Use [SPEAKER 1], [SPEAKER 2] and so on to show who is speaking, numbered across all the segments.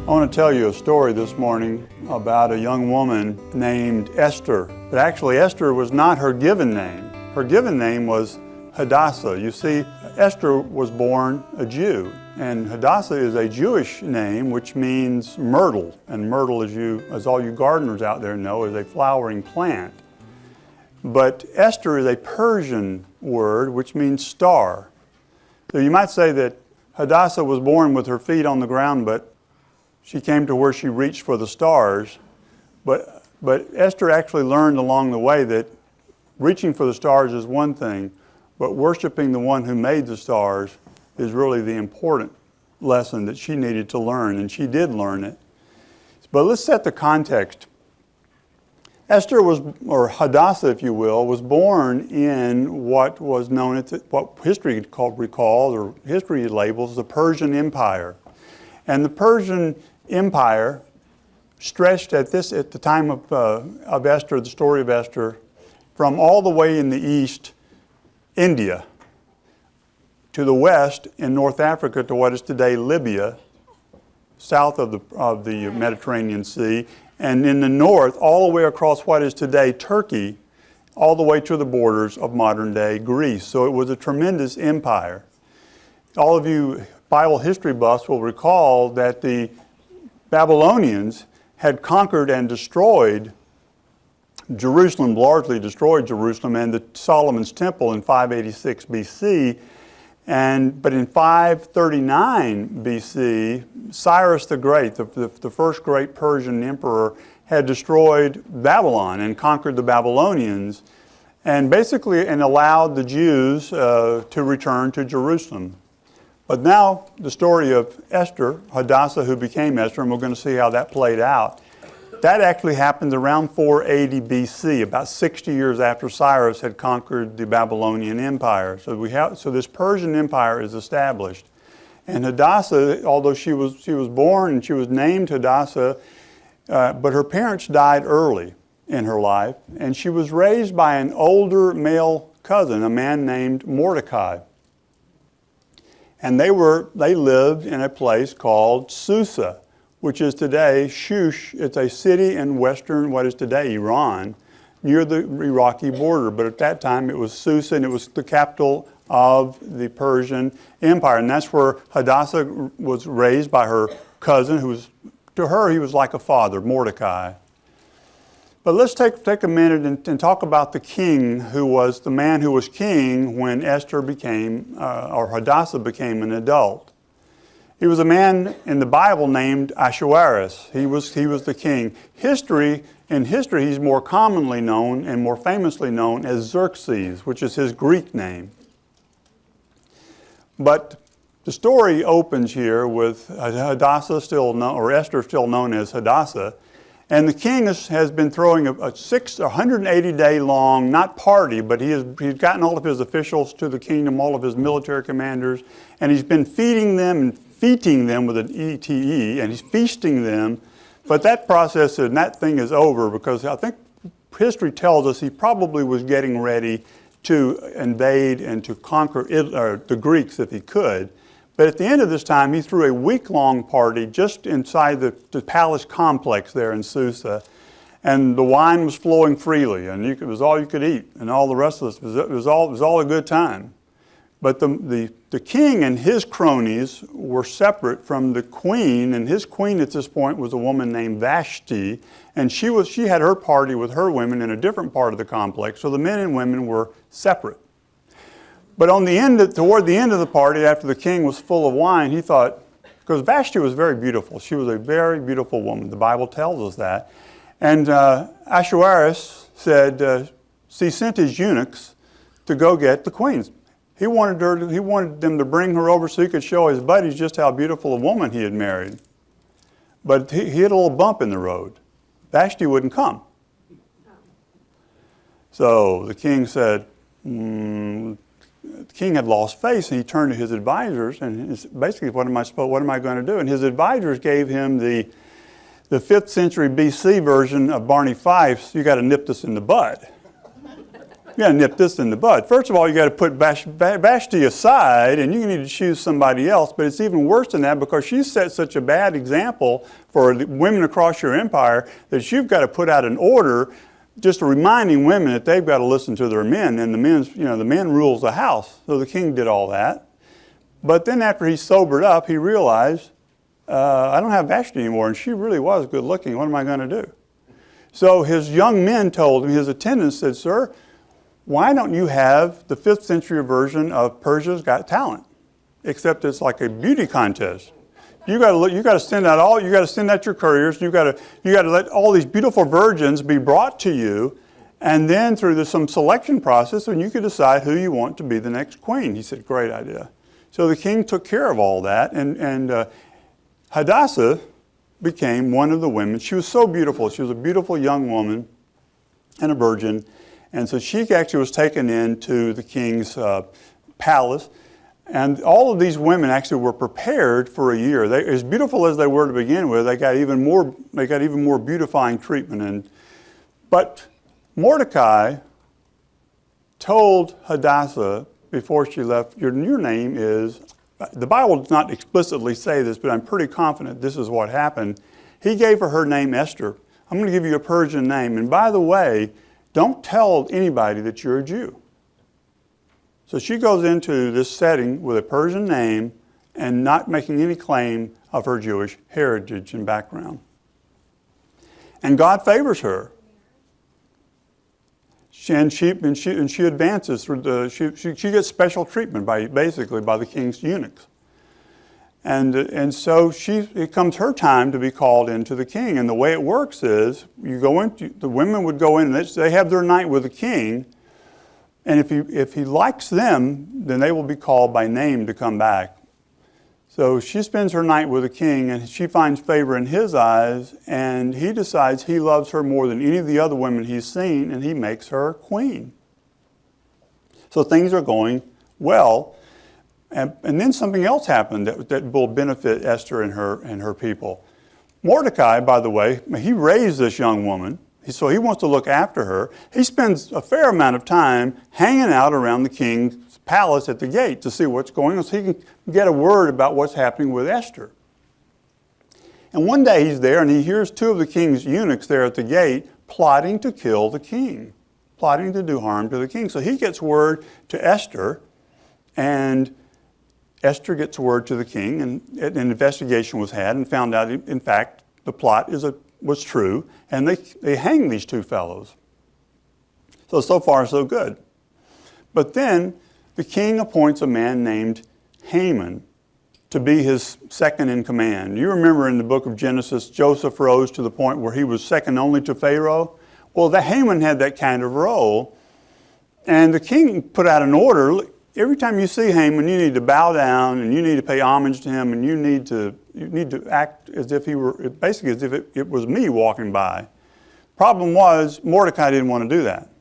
[SPEAKER 1] I want to tell you a story this morning about a young woman named Esther. But actually, Esther was not her given name. Her given name was Hadassah. You see, Esther was born a Jew, and Hadassah is a Jewish name which means myrtle. And myrtle, as all you gardeners out there know, is a flowering plant. But Esther is a Persian word which means star. So you might say that Hadassah was born with her feet on the ground, but she came to where she reached for the stars. But Esther actually learned along the way that reaching for the stars is one thing, but worshiping the one who made the stars is really the important lesson that she needed to learn, and she did learn it. But let's set the context. Esther was, or Hadassah, if you will, was born in what was known as what history recalls, or history labels, the Persian Empire. And the Persian Empire stretched at the time of Esther, the story of Esther, from all the way in the east, India, to the west in North Africa to what is today Libya, south of the Mediterranean Sea, and in the north, all the way across what is today Turkey, all the way to the borders of modern-day Greece. So it was a tremendous empire. All of you Bible history buffs will recall that the Babylonians had conquered and destroyed Jerusalem, largely destroyed Jerusalem and the Solomon's Temple in 586 BC. But in 539 BC, Cyrus the Great, the first great Persian emperor, had destroyed Babylon and conquered the Babylonians, and basically allowed the Jews to return to Jerusalem. But now the story of Esther, Hadassah, who became Esther, and we're going to see how that played out. That actually happened around 480 BC, about 60 years after Cyrus had conquered the Babylonian Empire. So this Persian Empire is established. And Hadassah, although she was born and she was named Hadassah, but her parents died early in her life, and she was raised by an older male cousin, a man named Mordecai. And they lived in a place called Susa, which is today Shush. It's a city in western, what is today Iran, near the Iraqi border. But at that time it was Susa, and it was the capital of the Persian Empire. And that's where Hadassah was raised by her cousin, to her he was like a father, Mordecai. But let's take a minute and talk about the king the man who was king when Esther or Hadassah became an adult. He was a man in the Bible named Ahasuerus. He was the king. In history, he's more commonly known and more famously known as Xerxes, which is his Greek name. But the story opens here with Esther still known as Hadassah. And the king has been throwing a 180-day long, not party, but he's gotten all of his officials to the kingdom, all of his military commanders, and he's been feeding them and feasting them with an E-T-E, and he's feasting them. But that process and that thing is over, because I think history tells us he probably was getting ready to invade and to conquer the Greeks if he could. But at the end of this time, he threw a week-long party just inside the palace complex there in Susa. And the wine was flowing freely, and it was all you could eat. And all the rest of this, it was all a good time. But the king and his cronies were separate from the queen, and his queen at this point was a woman named Vashti, and she had her party with her women in a different part of the complex, so the men and women were separate. But toward the end of the party, after the king was full of wine, he thought, because Vashti was very beautiful. She was a very beautiful woman. The Bible tells us that. And Ahasuerus said, he sent his eunuchs to go get the queens. He wanted them to bring her over so he could show his buddies just how beautiful a woman he had married. But he hit a little bump in the road. Vashti wouldn't come. So the king said, the king had lost face, and he turned to his advisors, and basically, what am I going to do? And his advisors gave him the 5th century BC version of Barney Fife's, "You got to nip this in the bud." You got to nip this in the bud. First of all, you got to put Vashti aside, and you need to choose somebody else. But it's even worse than that, because she set such a bad example for the women across your empire that you've got to put out an order, just reminding women that they've got to listen to their men, and the men rules the house. So the king did all that. But then after he sobered up, he realized, I don't have Vashti anymore, and she really was good looking. What am I going to do? So his young men told him, his attendants said, "Sir, why don't you have the 5th century version of Persia's Got Talent? Except it's like a beauty contest. You got to send out your couriers. You got to let all these beautiful virgins be brought to you, and then through some selection process, and you could decide who you want to be the next queen." He said, "Great idea." So the king took care of all that, and Hadassah became one of the women. She was so beautiful. She was a beautiful young woman and a virgin. And so she actually was taken into the king's palace. And all of these women actually were prepared for a year. As beautiful as they were to begin with, they got even more beautifying treatment. But Mordecai told Hadassah before she left, your name is, the Bible does not explicitly say this, but I'm pretty confident this is what happened. He gave her name Esther. I'm going to give you a Persian name. And by the way, don't tell anybody that you're a Jew. So she goes into this setting with a Persian name and not making any claim of her Jewish heritage and background. And God favors her. And she advances through she gets special treatment by the king's eunuchs. And so it comes her time to be called into the king. And the way it works is the women would go in, and they have their night with the king. And if he likes them, then they will be called by name to come back. So she spends her night with the king, and she finds favor in his eyes, and he decides he loves her more than any of the other women he's seen, and he makes her queen. So things are going well. And then something else happened that will benefit Esther and her people. Mordecai, by the way, he raised this young woman, so he wants to look after her. He spends a fair amount of time hanging out around the king's palace at the gate to see what's going on, so he can get a word about what's happening with Esther. And one day he's there, and he hears 2 of the king's eunuchs there at the gate plotting to kill the king, plotting to do harm to the king. So he gets word to Esther, and Esther gets word to the king, and an investigation was had and found out, in fact, the plot was true, and they hang these 2 fellows. So far, so good. But then the king appoints a man named Haman to be his second in command. You remember in the book of Genesis, Joseph rose to the point where he was second only to Pharaoh? Well, Haman had that kind of role, and the king put out an order. Every time you see Haman, you need to bow down, and you need to pay homage to him, and you need to act as if it was me walking by. Problem was, Mordecai didn't want to do that.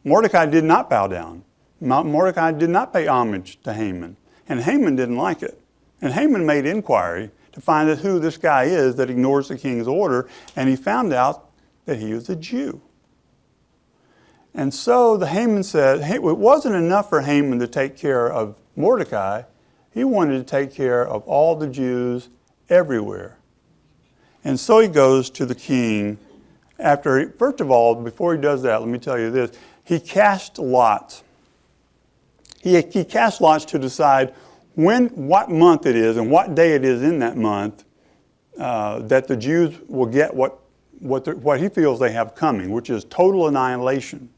[SPEAKER 1] Mordecai did not bow down. Mordecai did not pay homage to Haman, and Haman didn't like it. And Haman made inquiry to find out who this guy is that ignores the king's order, and he found out that he was a Jew. And so the Haman said, it wasn't enough for Haman to take care of Mordecai. He wanted to take care of all the Jews everywhere. And so he goes to the king. First of all, before he does that, let me tell you this. He cast lots. He cast lots to decide what month it is and what day it is in that month that the Jews will get what he feels they have coming, which is total annihilation.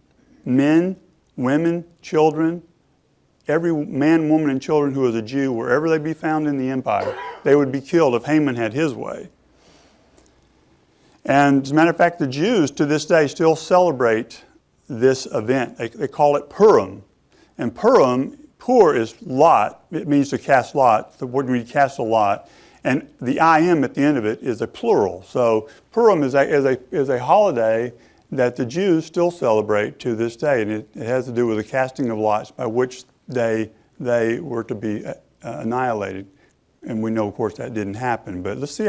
[SPEAKER 1] Men, women, children, every man, woman, and children who is a Jew, wherever they be found in the empire, they would be killed if Haman had his way. And as a matter of fact, the Jews to this day still celebrate this event. They call it Purim. And Pur is lot. It means to cast lot. The word when you cast a lot. And the im at the end of it is a plural. So Purim is a holiday that the Jews still celebrate to this day. And it has to do with the casting of lots by which they were to be annihilated. And we know, of course, that didn't happen. But let's see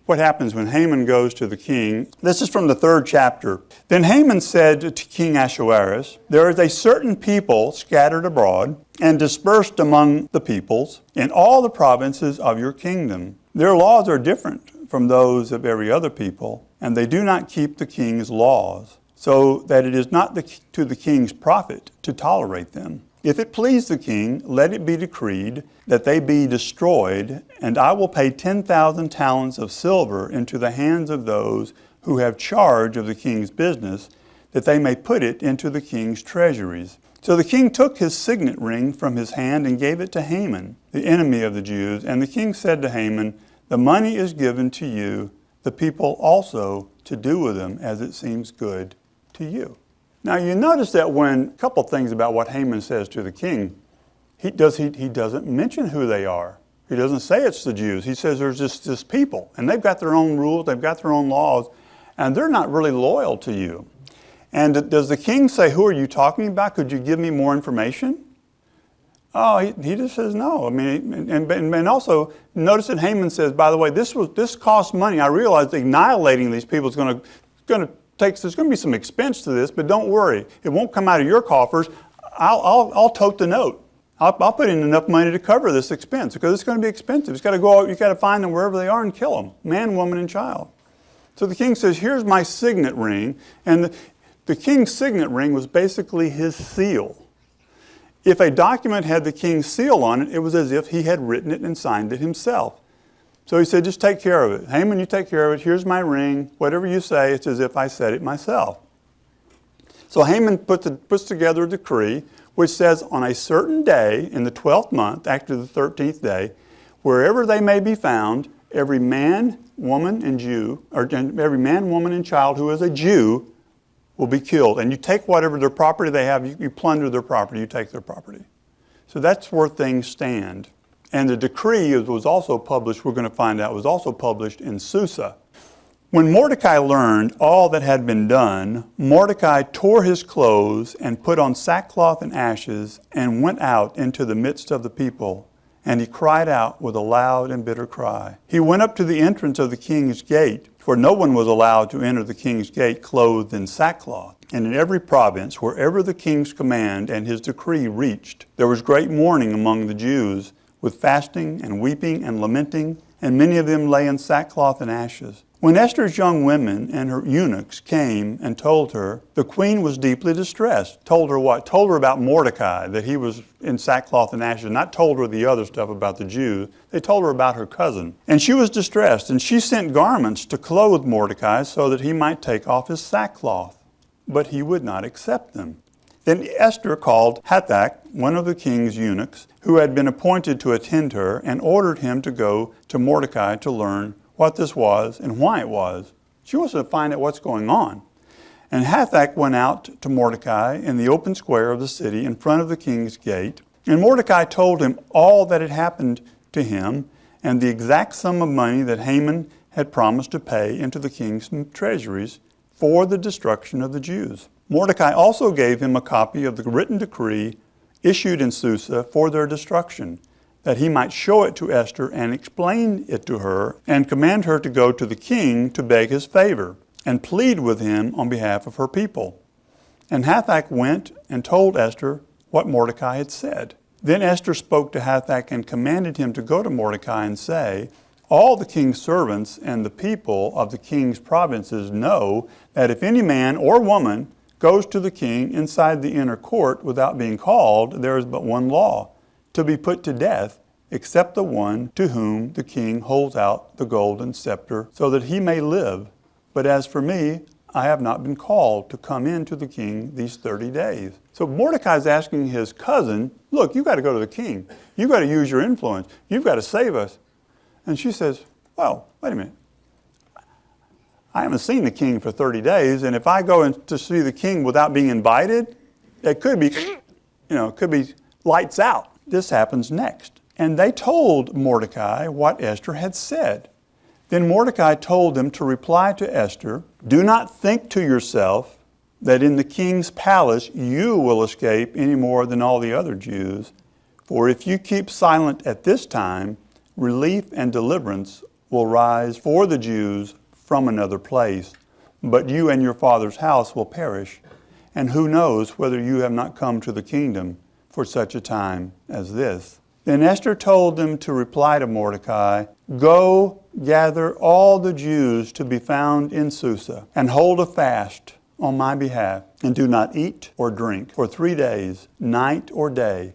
[SPEAKER 1] what happens when Haman goes to the king. This is from the 3rd chapter. Then Haman said to King Ahasuerus, "There is a certain people scattered abroad and dispersed among the peoples in all the provinces of your kingdom. Their laws are different from those of every other people, and they do not keep the king's laws, so that it is not to the king's profit to tolerate them. If it please the king, let it be decreed that they be destroyed, and I will pay 10,000 talents of silver into the hands of those who have charge of the king's business, that they may put it into the king's treasuries." So the king took his signet ring from his hand and gave it to Haman, the enemy of the Jews. And the king said to Haman, "The money is given to you, the people also to do with them as it seems good to you." Now you notice that when, a couple things about what Haman says to the king, he doesn't mention who they are. He doesn't say it's the Jews. He says there's just this people, and they've got their own rules, they've got their own laws, and they're not really loyal to you. And does the king say, "Who are you talking about? Could you give me more information?" Oh, he just says no. I mean, and also notice that Haman says, by the way, this costs money. I realize annihilating these people is going to take. There's going to be some expense to this, but don't worry, it won't come out of your coffers. I'll tote the note. I'll put in enough money to cover this expense because it's going to be expensive. It's got to go out. You got to find them wherever they are and kill them, man, woman, and child. So the king says, "Here's my signet ring," and the king's signet ring was basically his seal. If a document had the king's seal on it, it was as if he had written it and signed it himself. So he said, "Just take care of it. Haman, you take care of it. Here's my ring. Whatever you say, it's as if I said it myself." So Haman puts together a decree which says, on a certain day in the 12th month, after the 13th day, wherever they may be found, every man, woman, and child who is a Jew will be killed. And you take whatever their property they have, you plunder their property, you take their property. So that's where things stand. And the decree was also published, we're going to find out, was also published in Susa. When Mordecai learned all that had been done, Mordecai tore his clothes and put on sackcloth and ashes and went out into the midst of the people. And he cried out with a loud and bitter cry. He went up to the entrance of the king's gate, for no one was allowed to enter the king's gate clothed in sackcloth. And in every province, wherever the king's command and his decree reached, there was great mourning among the Jews, with fasting and weeping and lamenting, and many of them lay in sackcloth and ashes. When Esther's young women and her eunuchs came and told her, the queen was deeply distressed. Told her what? Told her about Mordecai, that he was in sackcloth and ashes. Not told her the other stuff about the Jews. They told her about her cousin. And she was distressed, and she sent garments to clothe Mordecai so that he might take off his sackcloth. But he would not accept them. Then Esther called Hathach, one of the king's eunuchs, who had been appointed to attend her, and ordered him to go to Mordecai to learn what this was and why it was. She wants to find out what's going on. And Hathach went out to Mordecai in the open square of the city in front of the king's gate. And Mordecai told him all that had happened to him and the exact sum of money that Haman had promised to pay into the king's treasuries for the destruction of the Jews. Mordecai also gave him a copy of the written decree issued in Susa for their destruction, that he might show it to Esther and explain it to her and command her to go to the king to beg his favor and plead with him on behalf of her people. And Hathach went and told Esther what Mordecai had said. Then Esther spoke to Hathach and commanded him to go to Mordecai and say, "All the king's servants and the people of the king's provinces know that if any man or woman goes to the king inside the inner court without being called, there is but one law, to be put to death, except the one to whom the king holds out the golden scepter, so that he may live. But as for me, I have not been called to come in to the king these 30 days. So Mordecai is asking his cousin, look, you've got to go to the king. You've got to use your influence. You've got to save us. And she says, well, wait a minute. I haven't seen the king for 30 days, and if I go in to see the king without being invited, it could be, it could be lights out. This happens next. And they told Mordecai what Esther had said. Then Mordecai told them to reply to Esther, "Do not think to yourself that in the king's palace you will escape any more than all the other Jews. For if you keep silent at this time, relief and deliverance will rise for the Jews from another place, but you and your father's house will perish. And who knows whether you have not come to the kingdom for such a time as this?" Then Esther told them to reply to Mordecai, "Go gather all the Jews to be found in Susa, and hold a fast on my behalf, and do not eat or drink for 3 days, night or day.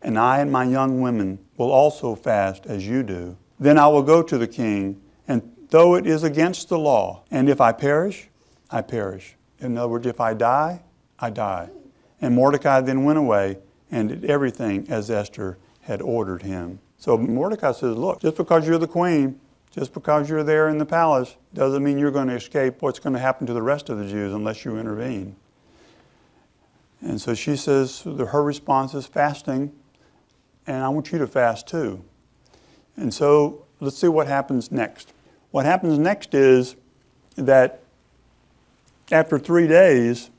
[SPEAKER 1] And I and my young women will also fast as you do. Then I will go to the king, and though it is against the law, and if I perish, I perish." In other words, if I die, I die. And Mordecai then went away and did everything as Esther had ordered him. So Mordecai says, look, just because you're the queen, just because you're there in the palace, doesn't mean you're going to escape what's going to happen to the rest of the Jews unless you intervene. And so she says, her response is fasting, and I want you to fast too. And so let's see what happens next. What happens next is that after 3 days,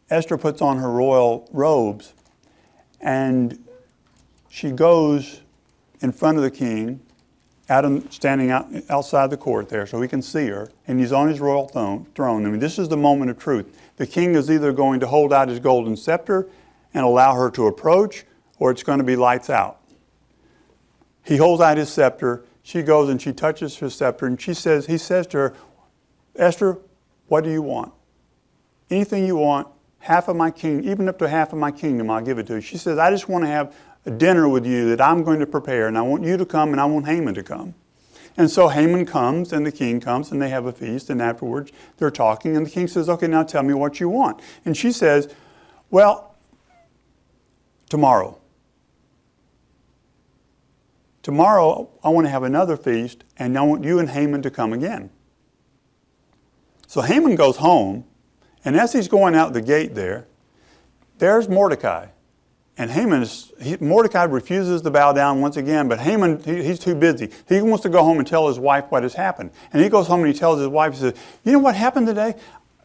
[SPEAKER 1] Esther puts on her royal robes, and she goes in front of the king, standing outside the court there so he can see her, and he's on his royal throne. I mean, this is the moment of truth. The king is either going to hold out his golden scepter and allow her to approach, or it's going to be lights out. He holds out his scepter. She goes and she touches her scepter, and he says to her, "Esther, what do you want? Anything you want, half of my kingdom, even up to half of my kingdom, I'll give it to you." She says, "I just want to have a dinner with you that I'm going to prepare, and I want you to come, and I want Haman to come." And so Haman comes, and the king comes, and they have a feast, and afterwards they're talking, and the king says, "Okay, now tell me what you want." And she says, "Well, tomorrow I want to have another feast, and I want you and Haman to come again." So Haman goes home, and as he's going out the gate there's Mordecai. And Mordecai refuses to bow down once again, but Haman, he's too busy. He wants to go home and tell his wife what has happened. And he goes home and he tells his wife, he says, "You know what happened today?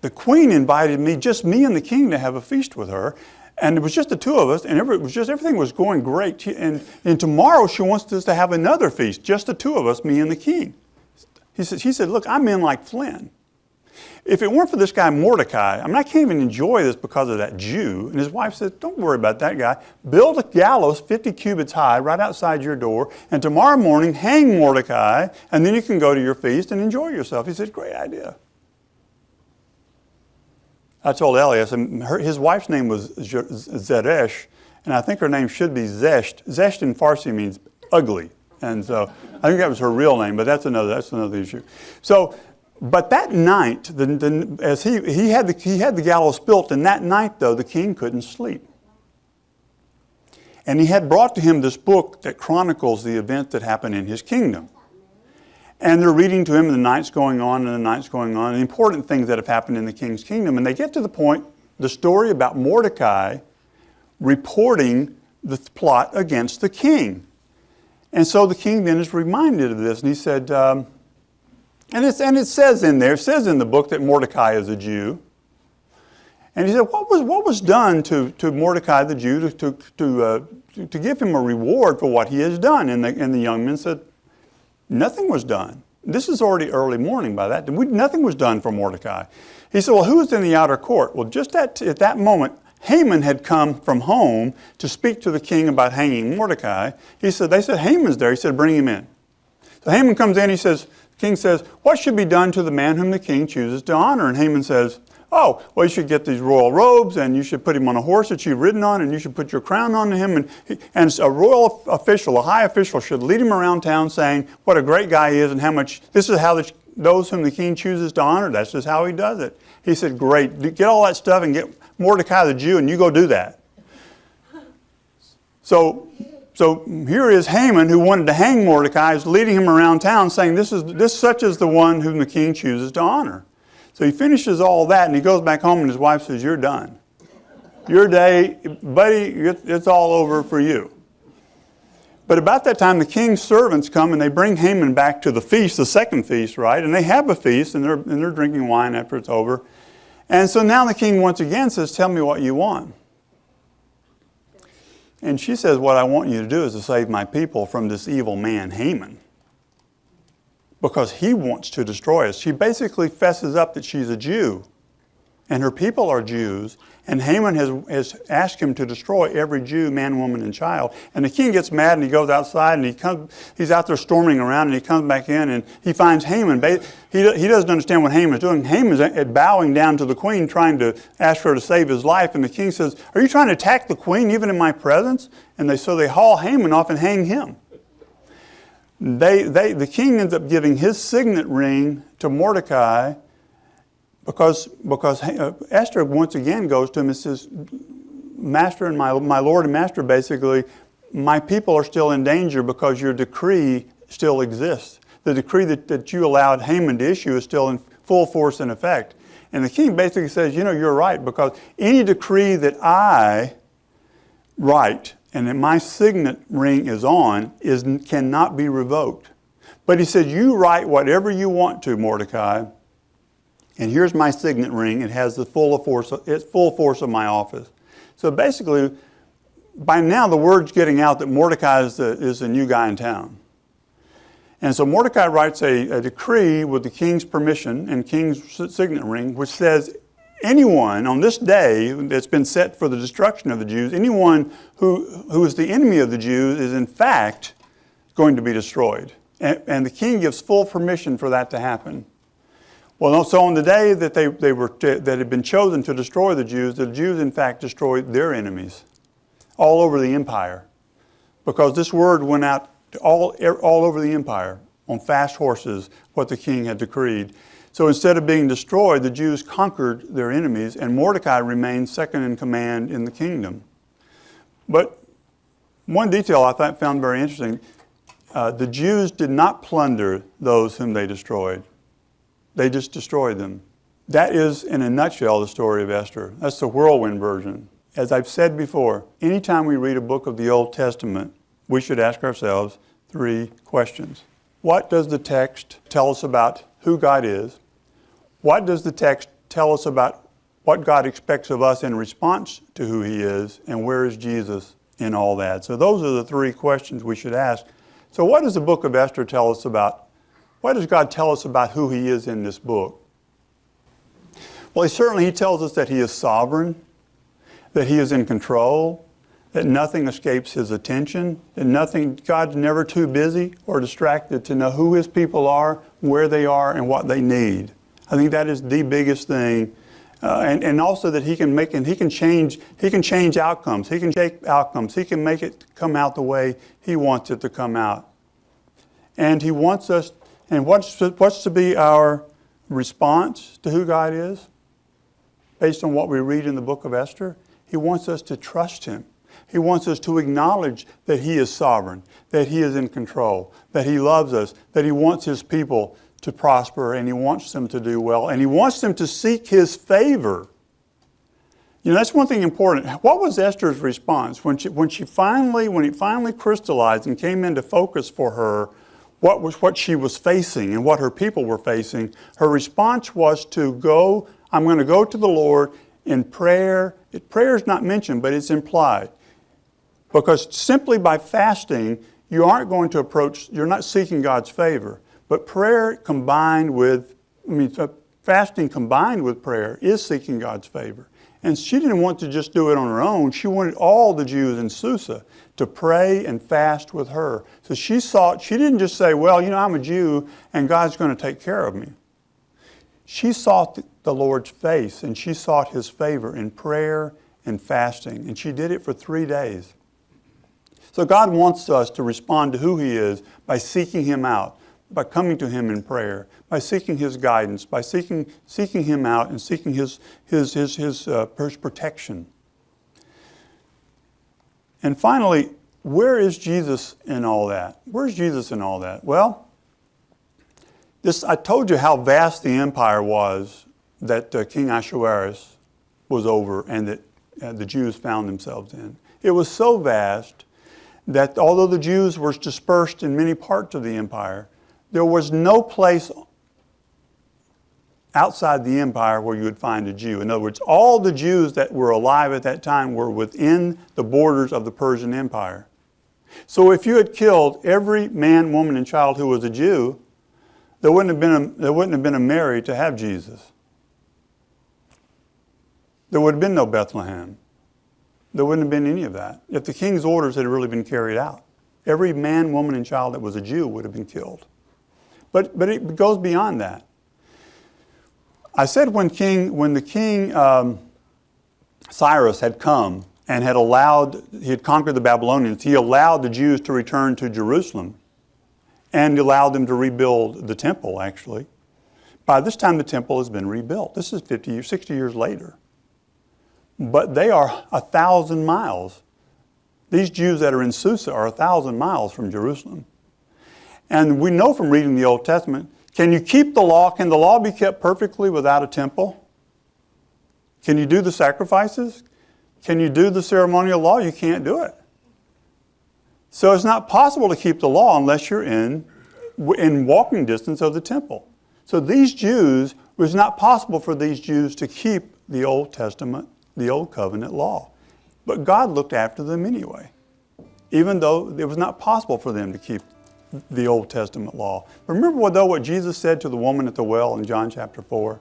[SPEAKER 1] The queen invited me, just me and the king, to have a feast with her. And it was just the two of us, and everything was going great. And tomorrow she wants us to have another feast, just the two of us, me and the king." She said, "Look, I'm in like Flynn. If it weren't for this guy Mordecai, I can't even enjoy this because of that Jew." And his wife said, "Don't worry about that guy. Build a gallows 50 cubits high right outside your door, and tomorrow morning hang Mordecai, and then you can go to your feast and enjoy yourself." He said, "Great idea." I told Elias, and his wife's name was Zeresh, and I think her name should be Zesht. Zesht in Farsi means ugly, and so I think that was her real name, but that's another issue. So, but that night, as he had the gallows built, and that night though the king couldn't sleep, and he had brought to him this book that chronicles the events that happened in his kingdom. And they're reading to him, the night's going on, the important things that have happened in the king's kingdom. And they get to the point, the story about Mordecai reporting the plot against the king. And so the king then is reminded of this. And he said, and it says in the book that Mordecai is a Jew. And he said, what was done to Mordecai the Jew to give him a reward for what he has done? And the young men said, nothing was done. This is already early morning by that. Nothing was done for Mordecai. He said, well, who was in the outer court? Well, just at that moment, Haman had come from home to speak to the king about hanging Mordecai. They said, Haman's there. He said, bring him in. So Haman comes in. The king says, what should be done to the man whom the king chooses to honor? And Haman says, oh, well, you should get these royal robes, and you should put him on a horse that you've ridden on, and you should put your crown on him. And a royal official, a high official, should lead him around town saying what a great guy he is and how much, this is how those whom the king chooses to honor, that's just how he does it. He said, great, get all that stuff and get Mordecai the Jew, and you go do that. So here is Haman, who wanted to hang Mordecai, is leading him around town saying, such is the one whom the king chooses to honor. So he finishes all that, and he goes back home, and his wife says, you're done. Your day, buddy, it's all over for you. But about that time, the king's servants come, and they bring Haman back to the feast, the second feast, right? And they have a feast, and they're drinking wine after it's over. And so now the king once again says, tell me what you want. And she says, what I want you to do is to save my people from this evil man, Haman. because he wants to destroy us. She basically fesses up that she's a Jew, and her people are Jews, and Haman has asked him to destroy every Jew, man, woman, and child. And the king gets mad, and he goes outside, and he's out there storming around, and he comes back in, and he finds Haman. He doesn't understand what Haman's doing. Haman's bowing down to the queen, trying to ask her to save his life, and the king says, "Are you trying to attack the queen, even in my presence?" And so they haul Haman off and hang him. The king ends up giving his signet ring to Mordecai, because Esther once again goes to him and says, "Master and my Lord and Master, basically, my people are still in danger because your decree still exists. The decree that you allowed Haman to issue is still in full force and effect." And the king basically says, "You're right, because any decree that I write and that my signet ring is on cannot be revoked." But he said, "You write whatever you want to, Mordecai, and here's my signet ring. It has the full force of my office." So basically, by now the word's getting out that Mordecai is the new guy in town. And so Mordecai writes a decree with the king's permission and king's signet ring, which says anyone on this day that's been set for the destruction of the Jews, anyone who is the enemy of the Jews is in fact going to be destroyed. And the king gives full permission for that to happen. Well, so on the day that that had been chosen to destroy the Jews in fact destroyed their enemies all over the empire, because this word went out to all over the empire on fast horses, what the king had decreed. So instead of being destroyed, the Jews conquered their enemies, and Mordecai remained second in command in the kingdom. But one detail I found very interesting, the Jews did not plunder those whom they destroyed. They just destroyed them. That is, in a nutshell, the story of Esther. That's the whirlwind version. As I've said before, anytime we read a book of the Old Testament, we should ask ourselves 3 questions. What does the text tell us about who God is? What does the text tell us about what God expects of us in response to who He is? And where is Jesus in all that? So those are the 3 questions we should ask. So what does the book of Esther tell us about? What does God tell us about who He is in this book? Well, He tells us that He is sovereign, that He is in control, that nothing escapes His attention, that God's never too busy or distracted to know who His people are, where they are, and what they need. I think that is the biggest thing. And also that He can change outcomes. He can shape outcomes. He can make it come out the way He wants it to come out. And He wants us, and what's to be our response to who God is? Based on what we read in the book of Esther, He wants us to trust Him. He wants us to acknowledge that He is sovereign, that He is in control, that He loves us, that He wants His people to prosper, and He wants them to do well, and He wants them to seek His favor. That's one thing important. What was Esther's response when it finally crystallized and came into focus for her what she was facing and what her people were facing? Her response was to go, I'm going to go to the Lord in prayer. Prayer is not mentioned, but it's implied. Because simply by fasting, you're not seeking God's favor. But fasting combined with prayer is seeking God's favor. And she didn't want to just do it on her own. She wanted all the Jews in Susa to pray and fast with her. So she didn't just say, well, I'm a Jew and God's going to take care of me. She sought the Lord's face, and she sought His favor in prayer and fasting. And she did it for 3 days. So God wants us to respond to who He is by seeking Him out, by coming to Him in prayer, by seeking His guidance, by seeking Him out and seeking His protection. And finally, where is Jesus in all that? Where's Jesus in all that? Well, I told you how vast the empire was that King Ahasuerus was over and that the Jews found themselves in. It was so vast that although the Jews were dispersed in many parts of the empire, there was no place outside the empire where you would find a Jew. In other words, all the Jews that were alive at that time were within the borders of the Persian Empire. So if you had killed every man, woman, and child who was a Jew, There wouldn't have been a Mary to have Jesus. There would have been no Bethlehem. There wouldn't have been any of that if the king's orders had really been carried out. Every man, woman, and child that was a Jew would have been killed. But it goes beyond that. I said when the king Cyrus had come and he had conquered the Babylonians, he allowed the Jews to return to Jerusalem and allowed them to rebuild the temple, actually. By this time, the temple has been rebuilt. This is 60 years later. But they are 1,000 miles. These Jews that are in Susa are 1,000 miles from Jerusalem. And we know from reading the Old Testament, can you keep the law? Can the law be kept perfectly without a temple? Can you do the sacrifices? Can you do the ceremonial law? You can't do it. So it's not possible to keep the law unless you're in walking distance of the temple. So these Jews, it was not possible for these Jews to keep the Old Testament, the Old Covenant law. But God looked after them anyway, even though it was not possible for them to keep the Old Testament law. Remember what Jesus said to the woman at the well in John chapter 4?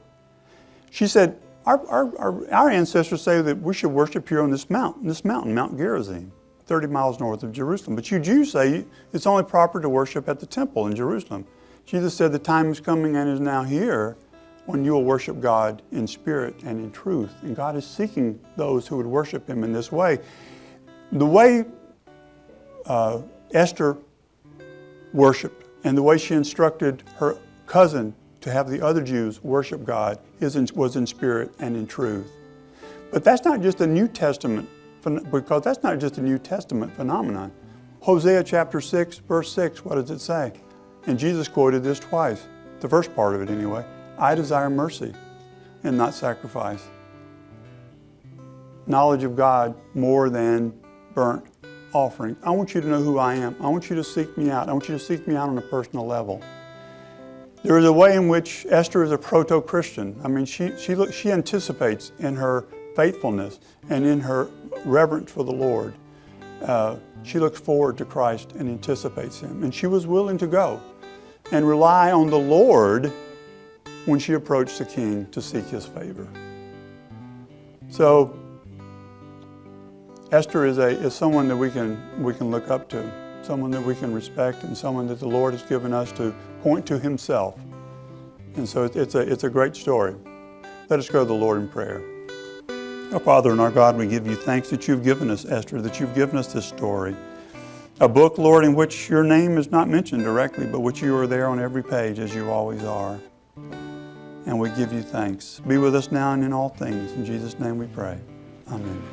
[SPEAKER 1] She said, our ancestors say that we should worship here on this mountain, Mount Gerizim, 30 miles north of Jerusalem. But you Jews say it's only proper to worship at the temple in Jerusalem. Jesus said the time is coming and is now here when you will worship God in spirit and in truth. And God is seeking those who would worship Him in this way. The way Esther worshiped and the way she instructed her cousin to have the other Jews worship God was in spirit and in truth. But that's not just a New Testament, because that's not just a New Testament phenomenon. Hosea chapter 6, verse 6, what does it say? And Jesus quoted this twice, the first part of it anyway. I desire mercy and not sacrifice. Knowledge of God more than burnt offering. I want you to know who I am. I want you to seek me out. I want you to seek me out on a personal level. There is a way in which Esther is a proto-Christian. I mean, she anticipates in her faithfulness and in her reverence for the Lord. She looks forward to Christ and anticipates Him. And she was willing to go and rely on the Lord when she approached the king to seek his favor. So Esther is someone that we can look up to, someone that we can respect, and someone that the Lord has given us to point to Himself. And so it's a great story. Let us go to the Lord in prayer. Our Father and our God, we give You thanks that You've given us Esther, that You've given us this story. A book, Lord, in which Your name is not mentioned directly, but which You are there on every page, as You always are. And we give You thanks. Be with us now and in all things. In Jesus' name we pray. Amen.